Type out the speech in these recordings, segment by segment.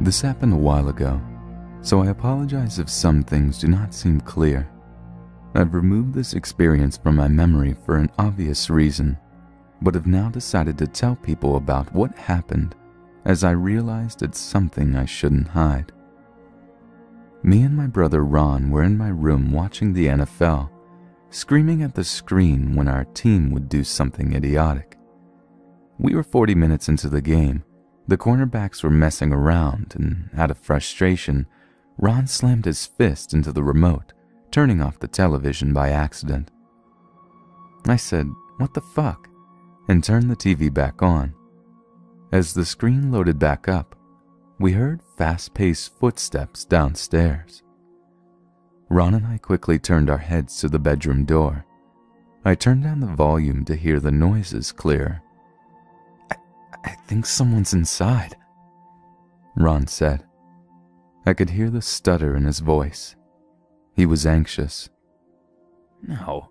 This happened a while ago, so I apologize if some things do not seem clear. I've removed this experience from my memory for an obvious reason, but have now decided to tell people about what happened as I realized it's something I shouldn't hide. Me and my brother Ron were in my room watching the NFL, screaming at the screen when our team would do something idiotic. We were 40 minutes into the game. The cornerbacks were messing around, and out of frustration, Ron slammed his fist into the remote, turning off the television by accident. I said, "What the fuck?" and turned the TV back on. As the screen loaded back up, we heard fast-paced footsteps downstairs. Ron and I quickly turned our heads to the bedroom door. I turned down the volume to hear the noises clearer. I think someone's inside," Ron said. I could hear the stutter in his voice. He was anxious. "No,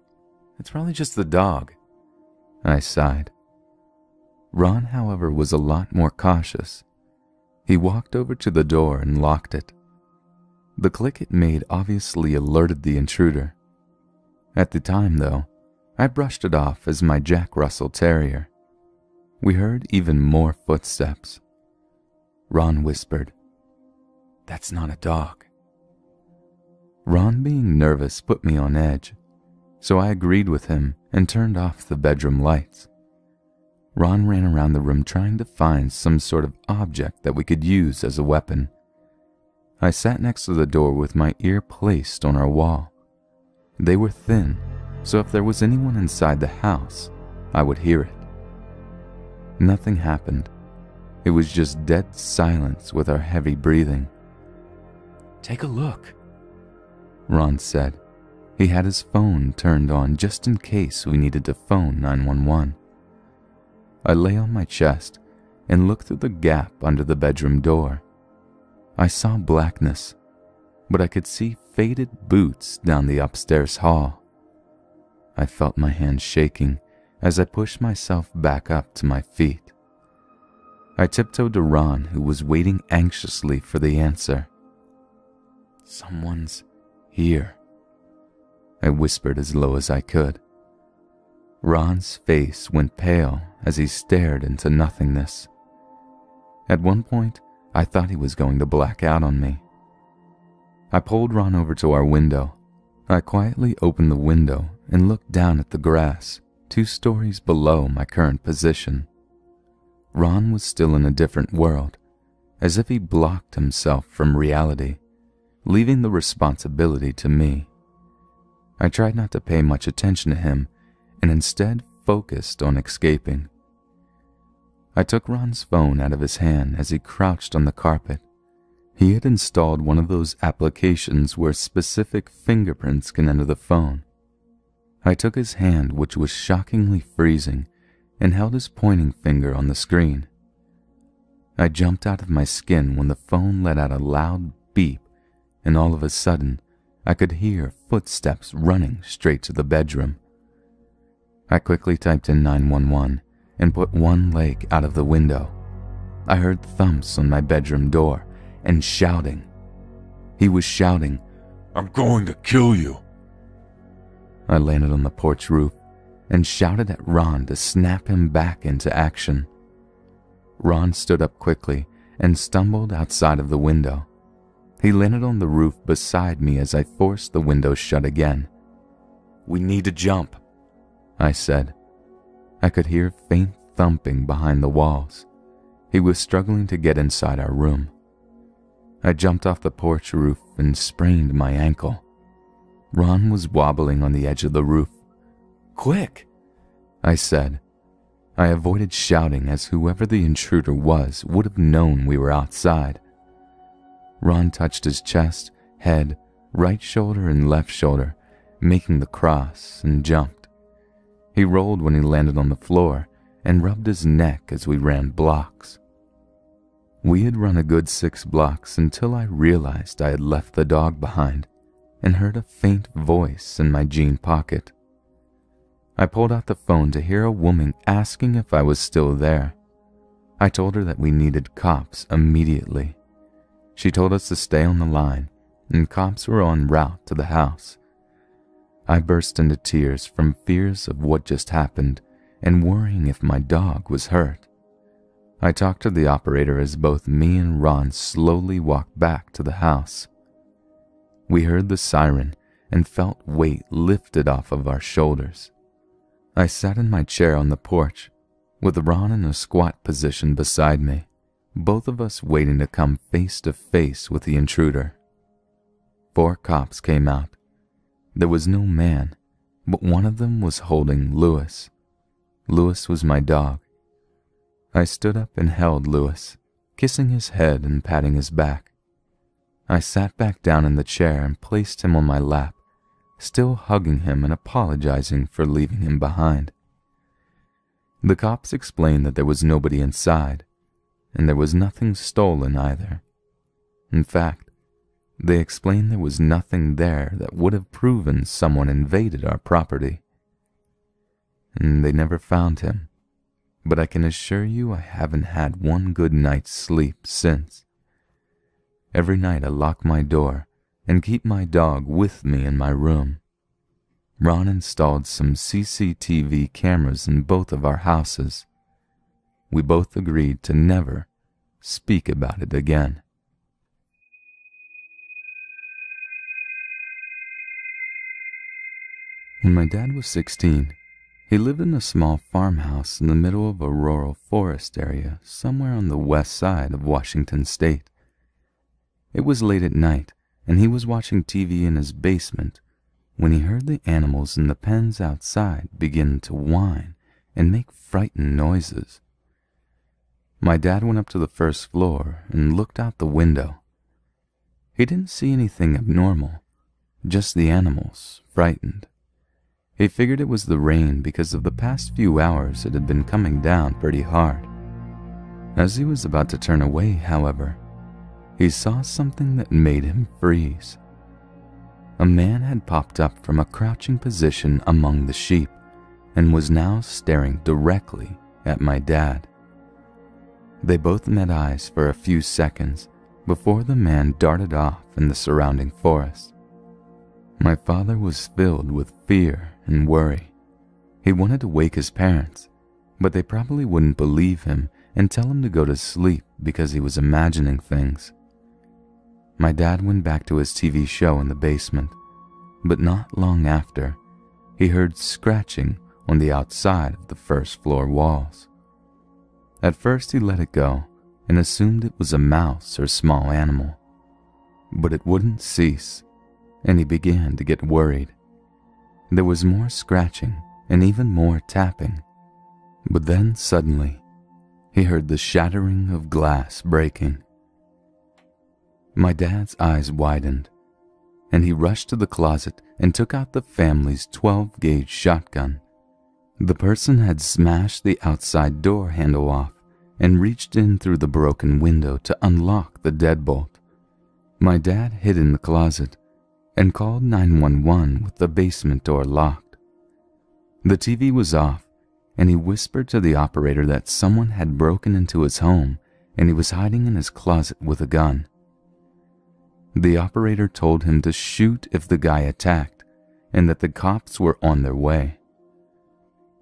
it's probably just the dog," I sighed. Ron, however, was a lot more cautious. He walked over to the door and locked it. The click it made obviously alerted the intruder. At the time, though, I brushed it off as my Jack Russell Terrier. We heard even more footsteps. Ron whispered, "That's not a dog." Ron, being nervous, put me on edge, so I agreed with him and turned off the bedroom lights. Ron ran around the room trying to find some sort of object that we could use as a weapon. I sat next to the door with my ear placed on our wall. They were thin, so if there was anyone inside the house, I would hear it. Nothing happened. It was just dead silence with our heavy breathing. "Take a look," Ron said. He had his phone turned on just in case we needed to phone 911. I lay on my chest and looked through the gap under the bedroom door. I saw blackness, but I could see faded boots down the upstairs hall. I felt my hands shaking as I pushed myself back up to my feet. I tiptoed to Ron, who was waiting anxiously for the answer. "Someone's here," I whispered as low as I could. Ron's face went pale as he stared into nothingness. At one point, I thought he was going to black out on me. I pulled Ron over to our window. I quietly opened the window and looked down at the grass, 2 stories below my current position. Ron was still in a different world, as if he blocked himself from reality, leaving the responsibility to me. I tried not to pay much attention to him and instead focused on escaping. I took Ron's phone out of his hand as he crouched on the carpet. He had installed one of those applications where specific fingerprints can enter the phone. I took his hand, which was shockingly freezing, and held his pointing finger on the screen. I jumped out of my skin when the phone let out a loud beep, and all of a sudden, I could hear footsteps running straight to the bedroom. I quickly typed in 911 and put one leg out of the window. I heard thumps on my bedroom door and shouting. He was shouting, "I'm going to kill you." I landed on the porch roof and shouted at Ron to snap him back into action. Ron stood up quickly and stumbled outside of the window. He landed on the roof beside me as I forced the window shut again. "We need to jump," I said. I could hear faint thumping behind the walls. He was struggling to get inside our room. I jumped off the porch roof and sprained my ankle. Ron was wobbling on the edge of the roof. "Quick," I said. I avoided shouting as whoever the intruder was would have known we were outside. Ron touched his chest, head, right shoulder and left shoulder, making the cross, and jumped. He rolled when he landed on the floor and rubbed his neck as we ran blocks. We had run a good 6 blocks until I realized I had left the dog behind and heard a faint voice in my jean pocket. I pulled out the phone to hear a woman asking if I was still there. I told her that we needed cops immediately. She told us to stay on the line, and cops were en route to the house. I burst into tears from fears of what just happened and worrying if my dog was hurt. I talked to the operator as both me and Ron slowly walked back to the house. We heard the siren and felt weight lifted off of our shoulders. I sat in my chair on the porch, with Ron in a squat position beside me, both of us waiting to come face to face with the intruder. 4 cops came out. There was no man, but one of them was holding Lewis. Lewis was my dog. I stood up and held Lewis, kissing his head and patting his back. I sat back down in the chair and placed him on my lap, still hugging him and apologizing for leaving him behind. The cops explained that there was nobody inside, and there was nothing stolen either. In fact, they explained there was nothing there that would have proven someone invaded our property. And they never found him, but I can assure you I haven't had one good night's sleep since. Every night I lock my door and keep my dog with me in my room. Ron installed some CCTV cameras in both of our houses. We both agreed to never speak about it again. When my dad was 16, he lived in a small farmhouse in the middle of a rural forest area somewhere on the west side of Washington State. It was late at night, and he was watching TV in his basement when he heard the animals in the pens outside begin to whine and make frightened noises. My dad went up to the first floor and looked out the window. He didn't see anything abnormal, just the animals, frightened. He figured it was the rain because of the past few hours it had been coming down pretty hard. As he was about to turn away, however, he saw something that made him freeze. A man had popped up from a crouching position among the sheep and was now staring directly at my dad. They both met eyes for a few seconds before the man darted off in the surrounding forest. My father was filled with fear and worry. He wanted to wake his parents, but they probably wouldn't believe him and tell him to go to sleep because he was imagining things. My dad went back to his TV show in the basement, but not long after, he heard scratching on the outside of the first floor walls. At first he let it go and assumed it was a mouse or small animal, but it wouldn't cease, and he began to get worried. There was more scratching and even more tapping, but then suddenly he heard the shattering of glass breaking. My dad's eyes widened, and he rushed to the closet and took out the family's 12-gauge shotgun. The person had smashed the outside door handle off and reached in through the broken window to unlock the deadbolt. My dad hid in the closet and called 911 with the basement door locked. The TV was off, and he whispered to the operator that someone had broken into his home and he was hiding in his closet with a gun. The operator told him to shoot if the guy attacked and that the cops were on their way.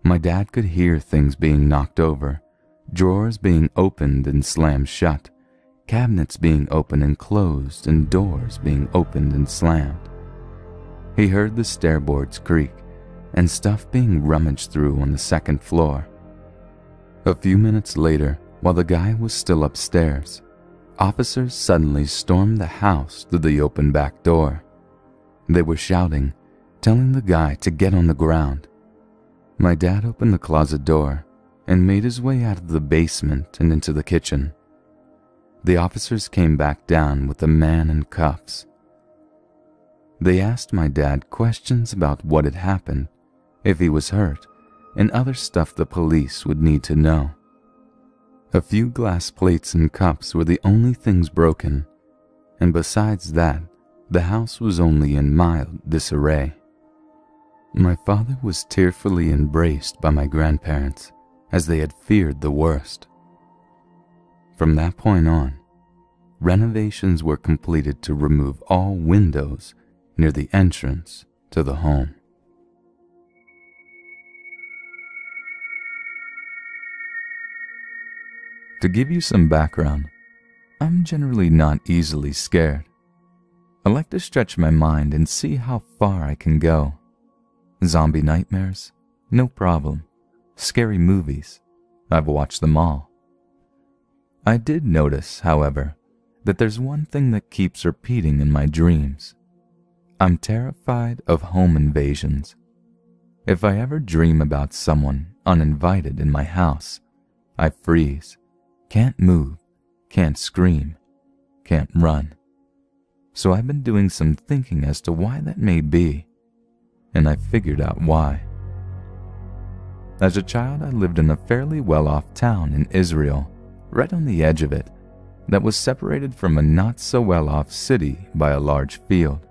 My dad could hear things being knocked over, drawers being opened and slammed shut, cabinets being opened and closed, and doors being opened and slammed. He heard the stairboards creak and stuff being rummaged through on the second floor. A few minutes later, while the guy was still upstairs, officers suddenly stormed the house through the open back door. They were shouting, telling the guy to get on the ground. My dad opened the closet door and made his way out of the basement and into the kitchen. The officers came back down with the man in cuffs. They asked my dad questions about what had happened, if he was hurt, and other stuff the police would need to know. A few glass plates and cups were the only things broken, and besides that, the house was only in mild disarray. My father was tearfully embraced by my grandparents, as they had feared the worst. From that point on, renovations were completed to remove all windows near the entrance to the home. To give you some background, I'm generally not easily scared. I like to stretch my mind and see how far I can go. Zombie nightmares? No problem. Scary movies? I've watched them all. I did notice, however, that there's one thing that keeps repeating in my dreams. I'm terrified of home invasions. If I ever dream about someone uninvited in my house, I freeze, can't move, can't scream, can't run. So I've been doing some thinking as to why that may be, and I figured out why. As a child, I lived in a fairly well-off town in Israel, right on the edge of it, that was separated from a not-so-well-off city by a large field.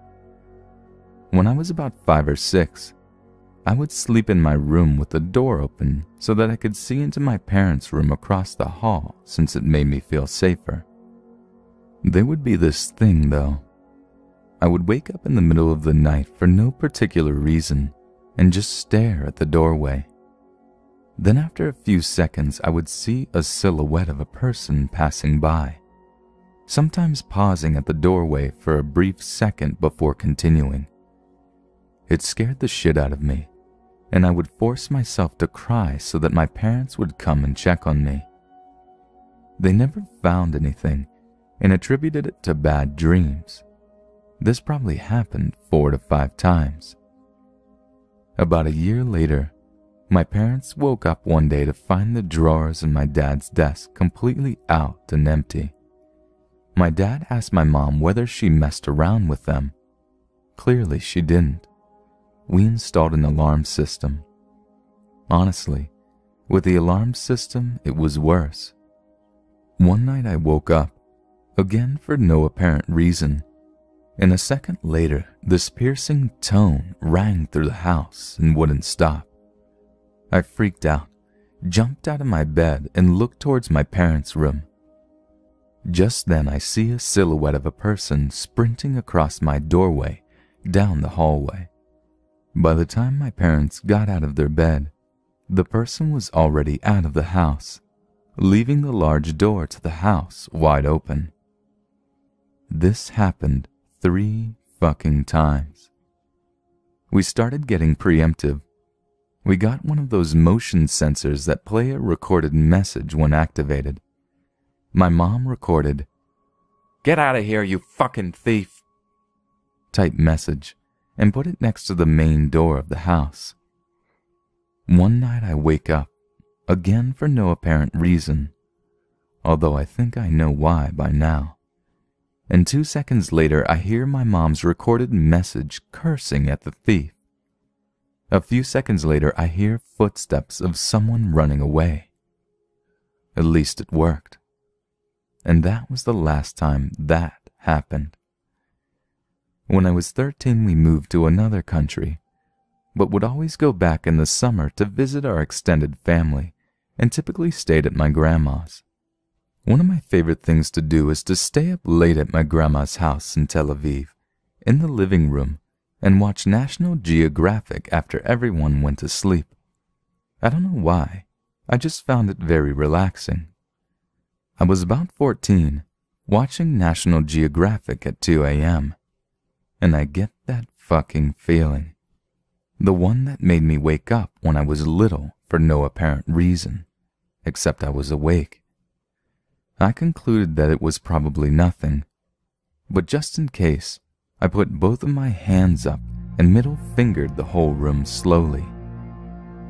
When I was about 5 or 6, I would sleep in my room with the door open so that I could see into my parents' room across the hall, since it made me feel safer. There would be this thing, though. I would wake up in the middle of the night for no particular reason and just stare at the doorway. Then after a few seconds, I would see a silhouette of a person passing by, sometimes pausing at the doorway for a brief second before continuing. It scared the shit out of me, and I would force myself to cry so that my parents would come and check on me. They never found anything and attributed it to bad dreams. This probably happened 4 to 5 times. About a year later, my parents woke up one day to find the drawers in my dad's desk completely out and empty. My dad asked my mom whether she messed around with them. Clearly she didn't. We installed an alarm system. Honestly, with the alarm system, it was worse. One night I woke up, again for no apparent reason, and a second later, this piercing tone rang through the house and wouldn't stop. I freaked out, jumped out of my bed, and looked towards my parents' room. Just then I see a silhouette of a person sprinting across my doorway, down the hallway. By the time my parents got out of their bed, the person was already out of the house, leaving the large door to the house wide open. This happened 3 fucking times. We started getting preemptive. We got one of those motion sensors that play a recorded message when activated. My mom recorded, "Get out of here, you fucking thief," type message, and put it next to the main door of the house. One night I wake up, again for no apparent reason, although I think I know why by now. And 2 seconds later I hear my mom's recorded message cursing at the thief. A few seconds later I hear footsteps of someone running away. At least it worked. And that was the last time that happened. When I was 13, we moved to another country, but would always go back in the summer to visit our extended family, and typically stayed at my grandma's. One of my favorite things to do is to stay up late at my grandma's house in Tel Aviv, in the living room, and watch National Geographic after everyone went to sleep. I don't know why, I just found it very relaxing. I was about 14, watching National Geographic at 2 a.m., and I get that fucking feeling. The one that made me wake up when I was little for no apparent reason, except I was awake. I concluded that it was probably nothing, but just in case, I put both of my hands up and middle fingered the whole room slowly.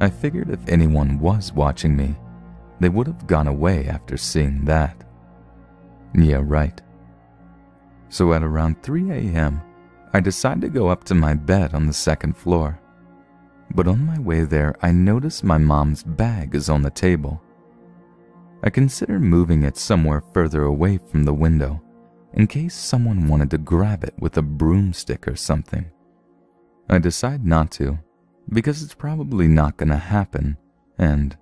I figured if anyone was watching me, they would have gone away after seeing that. Yeah, right. So at around 3 a.m., I decide to go up to my bed on the 2nd floor. But on my way there, I notice my mom's bag is on the table. I consider moving it somewhere further away from the window, in case someone wanted to grab it with a broomstick or something. I decide not to, because it's probably not gonna happen, and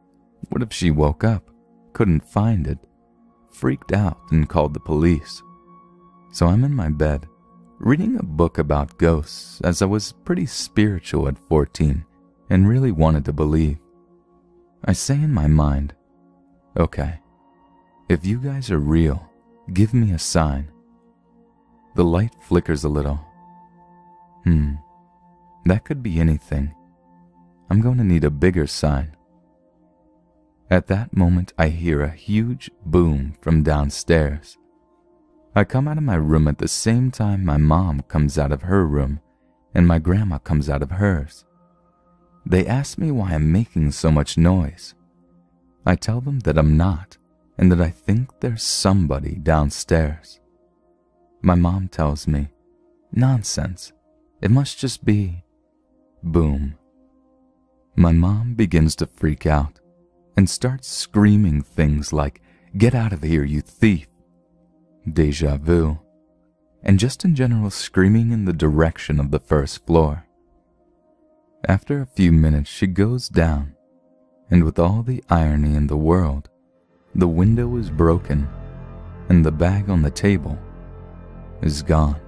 what if she woke up, couldn't find it, freaked out and called the police? So I'm in my bed, reading a book about ghosts, as I was pretty spiritual at 14 and really wanted to believe. I say in my mind, okay, if you guys are real, give me a sign. The light flickers a little. That could be anything. I'm going to need a bigger sign. At that moment, I hear a huge boom from downstairs. I come out of my room at the same time my mom comes out of her room and my grandma comes out of hers. They ask me why I'm making so much noise. I tell them that I'm not and that I think there's somebody downstairs. My mom tells me, nonsense, it must just be... Boom. My mom begins to freak out and starts screaming things like, "Get out of here, you thief!" Deja vu. And just in general screaming in the direction of the first floor. After a few minutes she goes down, and with all the irony in the world, the window is broken and the bag on the table is gone.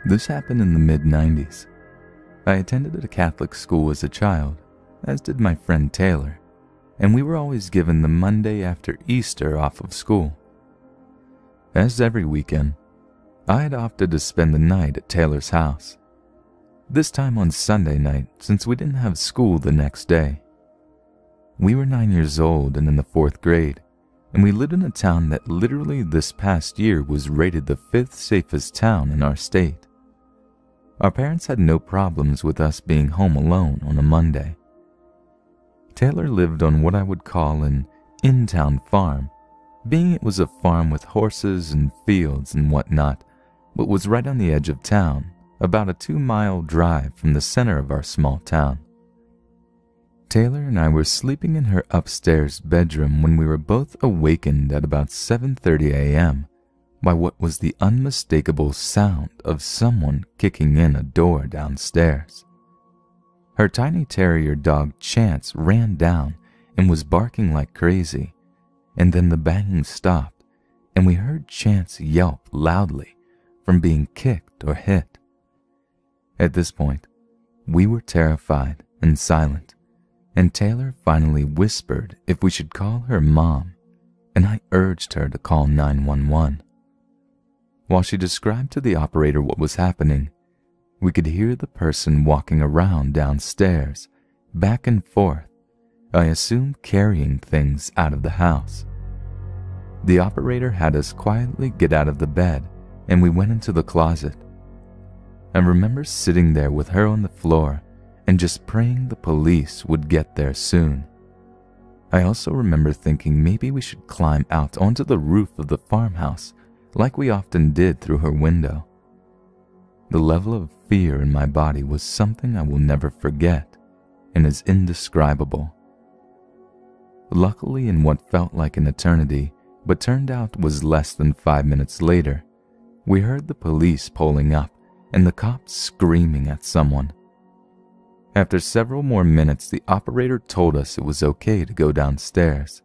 This happened in the mid-90s. I attended a Catholic school as a child, as did my friend Taylor, and we were always given the Monday after Easter off of school. As every weekend, I had opted to spend the night at Taylor's house, this time on Sunday night since we didn't have school the next day. We were 9 years old and in the 4th grade, and we lived in a town that literally this past year was rated the 5th safest town in our state. Our parents had no problems with us being home alone on a Monday. Taylor lived on what I would call an in-town farm, being it was a farm with horses and fields and whatnot, but was right on the edge of town, about a 2-mile drive from the center of our small town. Taylor and I were sleeping in her upstairs bedroom when we were both awakened at about 7:30 a.m. by what was the unmistakable sound of someone kicking in a door downstairs. Her tiny terrier dog Chance ran down and was barking like crazy, and then the banging stopped and we heard Chance yelp loudly from being kicked or hit. At this point, we were terrified and silent, and Taylor finally whispered if we should call her mom, and I urged her to call 911. While she described to the operator what was happening, we could hear the person walking around downstairs, back and forth, I assume carrying things out of the house. The operator had us quietly get out of the bed, and we went into the closet. I remember sitting there with her on the floor and just praying the police would get there soon. I also remember thinking maybe we should climb out onto the roof of the farmhouse like we often did through her window. The level of fear in my body was something I will never forget and is indescribable. Luckily, in what felt like an eternity, but turned out was less than 5 minutes later, we heard the police pulling up and the cops screaming at someone. After several more minutes, the operator told us it was okay to go downstairs.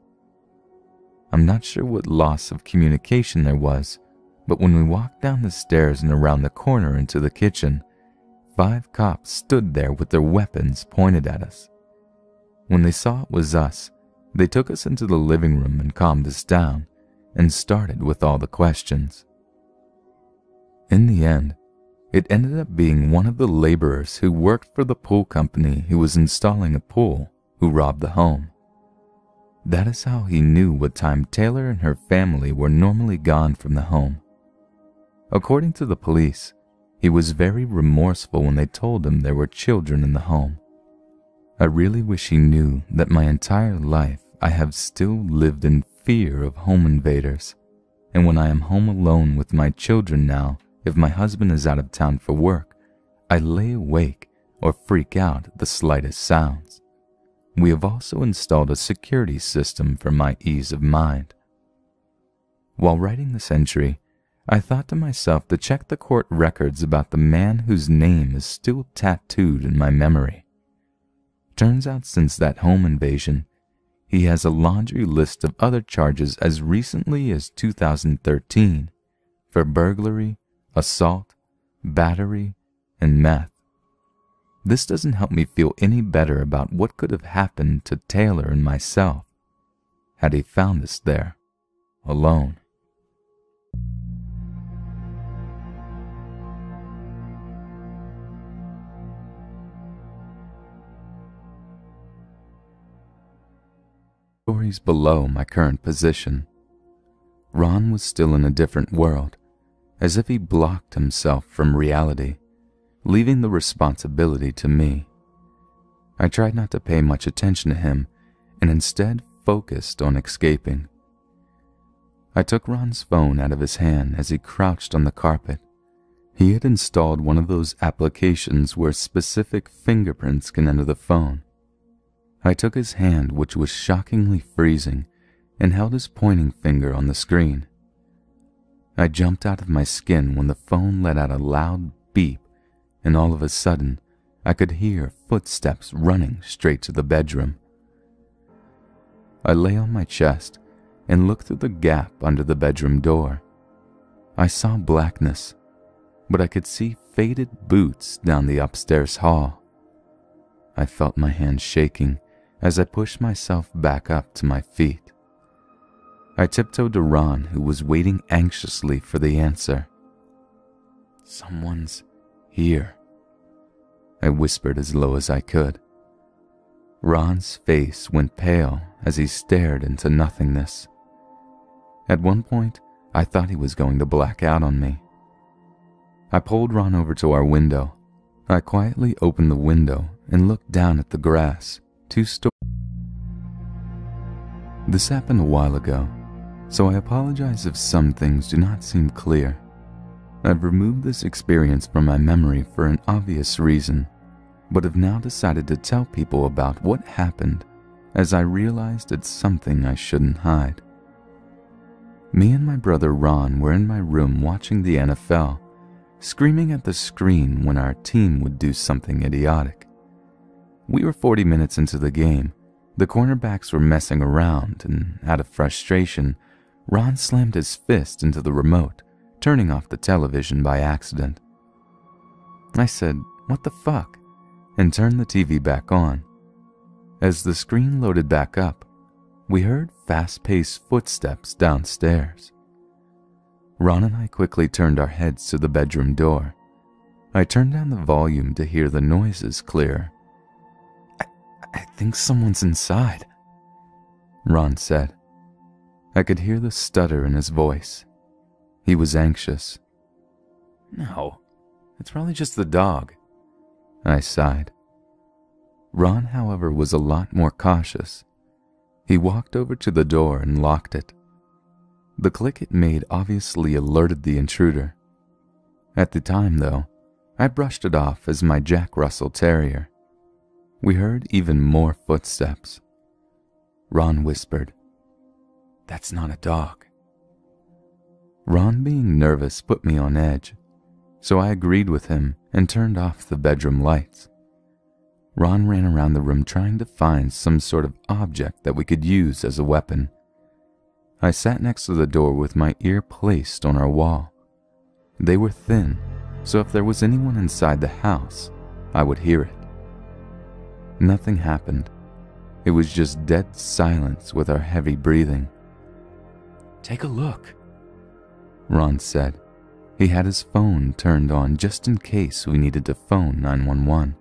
I'm not sure what loss of communication there was, but when we walked down the stairs and around the corner into the kitchen, 5 cops stood there with their weapons pointed at us. When they saw it was us, they took us into the living room and calmed us down and started with all the questions. In the end, it ended up being one of the laborers who worked for the pool company who was installing a pool who robbed the home. That is how he knew what time Taylor and her family were normally gone from the home. According to the police, he was very remorseful when they told him there were children in the home. I really wish he knew that my entire life I have still lived in fear of home invaders, and when I am home alone with my children now, if my husband is out of town for work, I lay awake or freak out at the slightest sounds. We have also installed a security system for my ease of mind. While writing this entry, I thought to myself to check the court records about the man whose name is still tattooed in my memory. Turns out since that home invasion, he has a laundry list of other charges as recently as 2013 for burglary, assault, battery, and meth. This doesn't help me feel any better about what could have happened to Taylor and myself had he found us there, alone. Stories below my current position. Ron was still in a different world, as if he blocked himself from reality, leaving the responsibility to me. I tried not to pay much attention to him and instead focused on escaping. I took Ron's phone out of his hand as he crouched on the carpet. He had installed one of those applications where specific fingerprints can enter the phone. I took his hand, which was shockingly freezing, and held his pointing finger on the screen. I jumped out of my skin when the phone let out a loud beep, and all of a sudden, I could hear footsteps running straight to the bedroom. I lay on my chest and looked through the gap under the bedroom door. I saw blackness, but I could see faded boots down the upstairs hall. I felt my hands shaking as I pushed myself back up to my feet. I tiptoed to Ron, who was waiting anxiously for the answer. "Someone's here," I whispered as low as I could. Ron's face went pale as he stared into nothingness. At one point, I thought he was going to black out on me. I pulled Ron over to our window. I quietly opened the window and looked down at the grass. This happened a while ago, so I apologize if some things do not seem clear. I've removed this experience from my memory for an obvious reason, but have now decided to tell people about what happened as I realized it's something I shouldn't hide. Me and my brother Ron were in my room watching the NFL, screaming at the screen when our team would do something idiotic. We were 40 minutes into the game. The cornerbacks were messing around, and out of frustration, Ron slammed his fist into the remote, turning off the television by accident. I said, "What the fuck?" and turned the TV back on. As the screen loaded back up, we heard fast-paced footsteps downstairs. Ron and I quickly turned our heads to the bedroom door. I turned down the volume to hear the noises clearer. I think someone's inside," Ron said. I could hear the stutter in his voice. He was anxious. "No, it's probably just the dog," I sighed. Ron, however, was a lot more cautious. He walked over to the door and locked it. The click it made obviously alerted the intruder. At the time, though, I brushed it off as my Jack Russell Terrier. We heard even more footsteps. Ron whispered, "That's not a dog." Ron, being nervous, put me on edge, so I agreed with him and turned off the bedroom lights. Ron ran around the room trying to find some sort of object that we could use as a weapon. I sat next to the door with my ear placed on our wall. They were thin, so if there was anyone inside the house, I would hear it. Nothing happened. It was just dead silence with our heavy breathing. "Take a look," Ron said. He had his phone turned on just in case we needed to phone 911.